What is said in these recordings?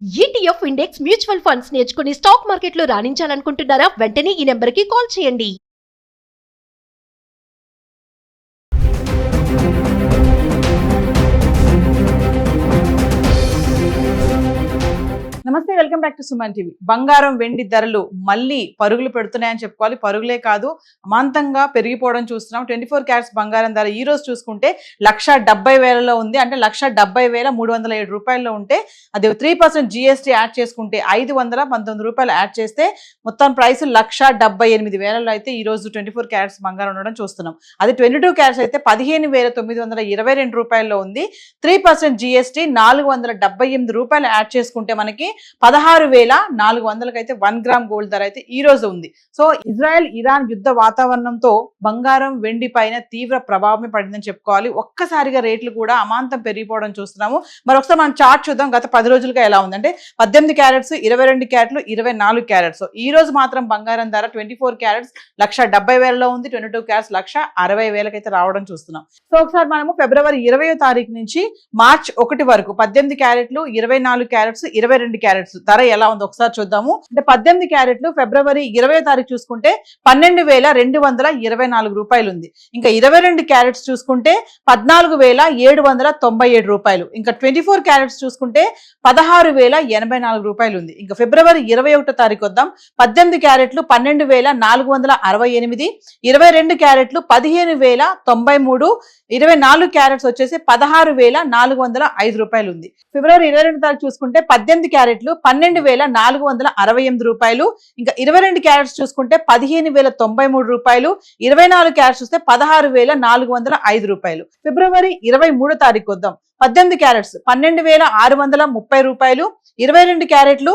ETF index mutual funds నేర్చుకుని stock మార్కెట్లో రాణించాలనుకుంటున్నారా? వెంటనే ఈ నెంబర్కి కాల్ చేయండి. నమస్తే, welcome back to Suman TV. బంగారం వెండి ధరలు మళ్ళీ పరుగులు పెడుతున్నాయని చెప్పుకోవాలి. పరుగులే కాదు, అమాంతంగా పెరిగిపోవడం చూస్తున్నాం. 24 క్యారెట్స్ బంగారం ధర ఈ రోజు చూసుకుంటే 1,70,000లో ఉంది. అంటే 1,70,307 రూపాయల్లో ఉంటే అది 3% GST యాడ్ చేసుకుంటే 519 రూపాయలు యాడ్ చేస్తే మొత్తం ప్రైస్ 1,78,000లో అయితే ఈ రోజు 24 క్యారెట్స్ బంగారం ఉండడం చూస్తున్నాం. అది 22 క్యారెట్స్ అయితే 15,922 రూపాయల్లో ఉంది. 3% GST 478 రూపాయలు యాడ్ చేసుకుంటే మనకి 16,400కి అయితే 1 గ్రామ్ గోల్డ్ ధర అయితే ఈ రోజు ఉంది. సో ఇజ్రాయెల్ ఇరాన్ యుద్ధ వాతావరణంతో బంగారం వెండి పైన తీవ్ర ప్రభావమే పడిందని చెప్పుకోవాలి. ఒక్కసారిగా రేట్లు కూడా అమాంతం పెరిగిపోవడం చూస్తున్నాము. మరి ఒకసారి మనం చార్ట్ చూద్దాం. గత 10 రోజులుగా ఎలా ఉందంటే 18 క్యారెట్స్, 22 క్యారెట్లు, 24 క్యారెట్స్. ఈ రోజు మాత్రం బంగారం ధర 24 క్యారెట్స్ 1,70,000లో ఉంది. 22 క్యారెట్స్ 1,60,000కి అయితే రావడం చూస్తున్నాం. సో ఒకసారి మనము ఫిబ్రవరి 20వ తారీఖు నుంచి మార్చ్ 1 వరకు 18 క్యారెట్లు, 24 క్యారెట్స్, 22 క్యారెట్స్ ధర ఎలా ఉందో ఒకసారి చూద్దాము. అంటే 18 క్యారెట్లు ఫిబ్రవరి 20వ తారీఖు చూసుకుంటే 12,224 రూపాయలు ఉంది. ఇంకా 22 క్యారెట్స్ చూసుకుంటే 14,797 రూపాయలు. ఇంకా 24 క్యారెట్స్ చూసుకుంటే 16,084 రూపాయలు ఉంది. ఇంకా ఫిబ్రవరి 21వ తారీఖు వద్దాం. 18 క్యారెట్లు 12,468, 22 క్యారెట్లు 15,093, 24 క్యారెట్స్ వచ్చేసి 16,405 రూపాయలు ఉంది. ఫిబ్రవరి 22 తారీఖు చూసుకుంటే 18 క్యారెట్లు 12,468 రూపాయలు. ఇంకా 22 క్యారెట్స్ చూసుకుంటే 15,093 రూపాయలు. 24 క్యారెట్స్ చూస్తే 16,405 రూపాయలు. ఫిబ్రవరి 23 తారీఖు వద్దాం. 18 క్యారెట్స్ 12,630 రూపాయలు. 22 క్యారెట్లు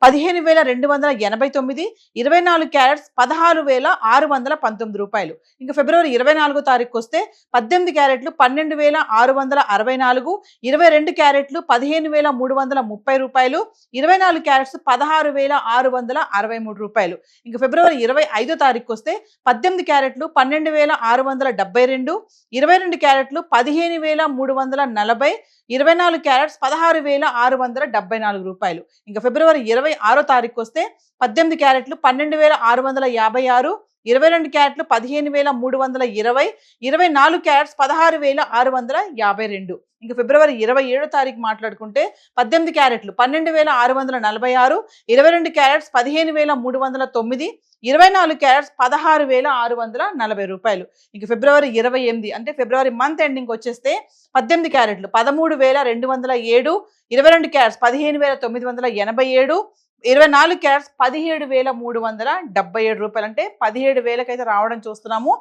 15,289, 24 క్యారెట్స్ 16,619 రూపాయలు. ఇంకా ఫిబ్రవరి 24 తారీఖు వస్తే 18 క్యారెట్లు 12,664, 22 క్యారెట్లు 15,330 రూపాయలు. 24 క్యారెట్స్ 16,663 రూపాయలు. ఇంకా ఫిబ్రవరి 25 తారీఖు వస్తే 18 క్యారెట్లు 12,672, 22 క్యారెట్లు 15,340, 24 క్యారెట్స్ 16,674 రూపాయలు. ఇంకా ఫిబ్రవరి 26 తారీఖు వస్తే 18 క్యారెట్లు 12,656, 22 క్యారెట్లు 15,320, 24 క్యారెట్స్ 16,652. ఇంకా ఫిబ్రవరి 27 తారీఖు మాట్లాడుకుంటే 18 క్యారెట్లు 12,646, 22 క్యారెట్స్ 15,309, 24 క్యారెట్స్ 16,640 రూపాయలు. ఇంక ఫిబ్రవరి 28 అంటే ఫిబ్రవరి మంత్ ఎండింగ్ వచ్చేస్తే 18 క్యారెట్లు 13,207, 22 క్యారెట్స్ 15,987, 24 క్యారెట్స్ 17,377 రూపాయలు. అంటే 17,000కి అయితే రావడం చూస్తున్నాము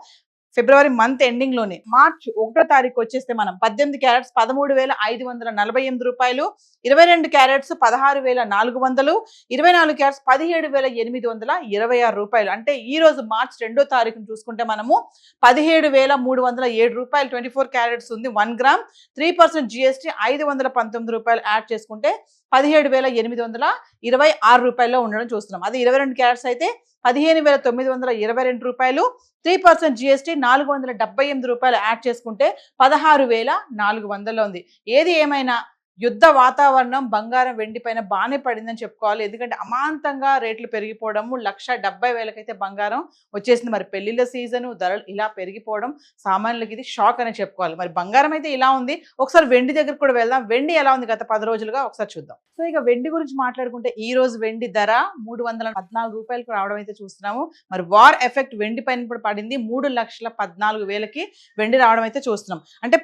ఫిబ్రవరి మంత్ ఎండింగ్ లోనే. మార్చ్ 1వ తారీఖు వచ్చేస్తే మనం 18 క్యారెట్స్ 13,548 రూపాయలు, 22 క్యారెట్స్ 16,400, 24 క్యారెట్స్ 17,826 రూపాయలు. అంటే ఈ రోజు మార్చ్ 2వ తారీఖును చూసుకుంటే మనము 17,307 రూపాయలు 24 క్యారెట్స్ ఉంది 1 గ్రామ్. 3% GST 519 రూపాయలు యాడ్ చేసుకుంటే 17,826 రూపాయల్లో ఉండడం చూస్తున్నాం. అది 22 క్యారెట్స్ అయితే 15,922 రూపాయలు. 3% GST 478 రూపాయలు యాడ్ చేసుకుంటే 16,400లో ఉంది. ఏది ఏమైనా యుద్ధ వాతావరణం బంగారం వెండి పైన బాగానే పడిందని చెప్పుకోవాలి. ఎందుకంటే అమాంతంగా రేట్లు పెరిగిపోవడము 1,70,000కి అయితే బంగారం వచ్చేసింది. మరి పెళ్లిళ్ళ సీజను ధరలు ఇలా పెరిగిపోవడం సామాన్యులకి ఇది షాక్ అని చెప్పుకోవాలి. మరి బంగారం అయితే ఇలా ఉంది. ఒకసారి వెండి దగ్గర కూడా వెళ్దాం. వెండి ఎలా ఉంది గత 10 రోజులుగా ఒకసారి చూద్దాం. సో ఇక వెండి గురించి మాట్లాడుకుంటే ఈ రోజు వెండి ధర 314 రూపాయలకు రావడం అయితే చూస్తున్నాము. మరి వార్ ఎఫెక్ట్ వెండి పైన కూడా పడింది. 3,14,000కి వెండి రావడం అయితే చూస్తున్నాం. అంటే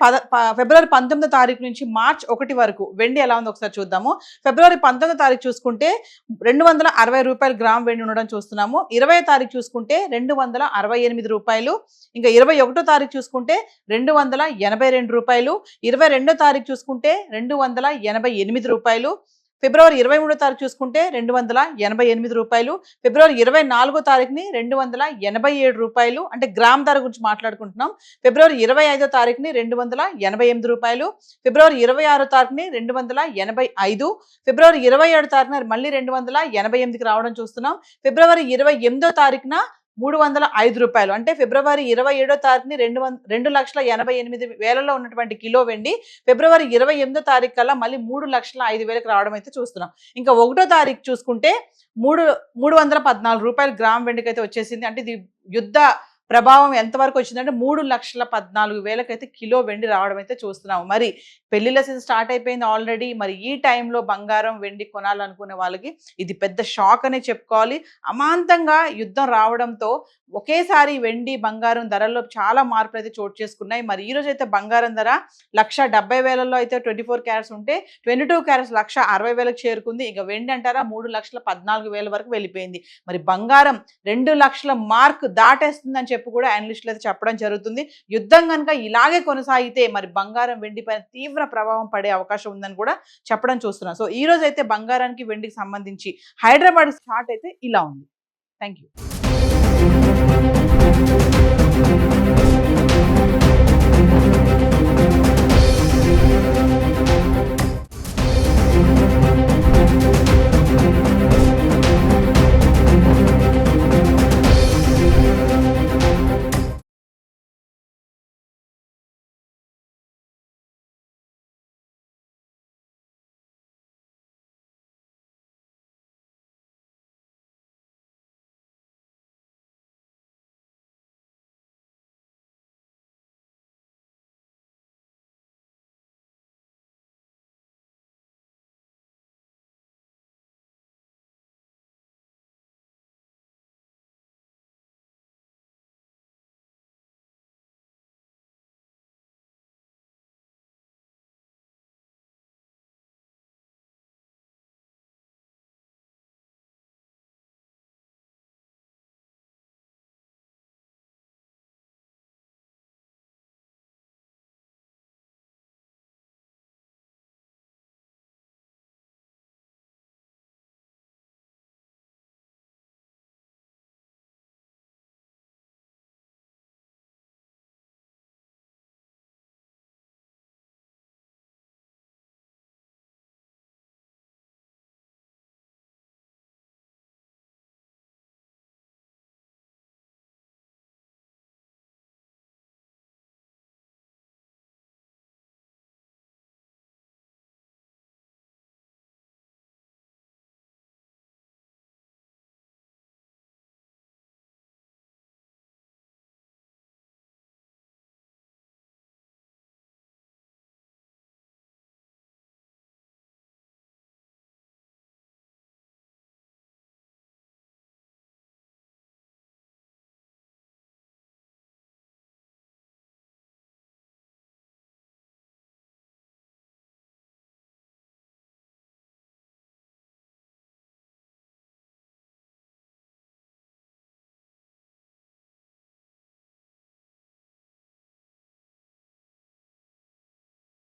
ఫిబ్రవరి 19వ తారీఖు నుంచి మార్చ్ 1 వరకు వెండి ఎలా ఉందో ఒకసారి చూద్దాము. ఫిబ్రవరి 19వ తారీఖు చూసుకుంటే 260 రూపాయలు గ్రామ్ వెండి ఉండడం చూస్తున్నాము. 20వ తారీఖు చూసుకుంటే 268 రూపాయలు. ఇంకా 21వ తారీఖు చూసుకుంటే 282 రూపాయలు. 22వ తారీఖు చూసుకుంటే 288 రూపాయలు. ఫిబ్రవరి 23వ తారీఖు చూసుకుంటే 288 రూపాయలు. ఫిబ్రవరి 24వ తారీఖుని 287 రూపాయలు. అంటే గ్రామ్ ధర గురించి మాట్లాడుకుంటున్నాం. ఫిబ్రవరి 25వ తారీఖుని 288 రూపాయలు. ఫిబ్రవరి 26వ తారీఖుని 285. ఫిబ్రవరి 27వ తారీఖున మళ్ళీ 288కి రావడం చూస్తున్నాం. ఫిబ్రవరి 28వ తారీఖున రూపాయలు. అంటే ఫిబ్రవరి 27వ తారీఖుని 2,88,000 ఉన్నటువంటి కిలో వెండి ఫిబ్రవరి 28వ తారీఖు కల్లా మళ్ళీ 3,05,000కి రావడం అయితే చూస్తున్నాం. ఇంకా 1వ తారీఖు చూసుకుంటే 314 రూపాయలు గ్రామ్ వెండికి అయితే వచ్చేసింది. అంటే ఇది యుద్ధ ప్రభావం ఎంతవరకు వచ్చిందంటే 3,14,000 అయితే కిలో వెండి రావడం అయితే చూస్తున్నాము. మరి పెళ్లిళ్ళ సీజన్ స్టార్ట్ అయిపోయింది ఆల్రెడీ. మరి ఈ టైంలో బంగారం వెండి కొనాలనుకునే వాళ్ళకి ఇది పెద్ద షాక్ అనే చెప్పుకోవాలి. అమాంతంగా యుద్ధం రావడంతో ఒకేసారి వెండి బంగారం ధరల్లో చాలా మార్పులు అయితే చోటు చేసుకున్నాయి. మరి ఈ రోజు అయితే బంగారం ధర 1,70,000 అయితే 24 క్యారెట్స్ ఉంటే 22 క్యారెట్స్ 1,60,000కి చేరుకుంది. ఇక వెండి అంటారా 3,14,000 వరకు వెళ్ళిపోయింది. మరి బంగారం 2 లక్షల మార్క్ దాటేస్తుందని చెప్పి కూడా అనలిస్టులు అయితే చెప్పడం జరుగుతుంది. యుద్ధం కనుక ఇలాగే కొనసాగితే మరి బంగారం వెండి పైన తీవ్ర ప్రభావం పడే అవకాశం ఉందని కూడా చెప్పడం చూస్తున్నాం. సో ఈ రోజు అయితే బంగారానికి వెండికి సంబంధించి హైదరాబాద్ చార్ట్ అయితే ఇలా ఉంది. Thank you.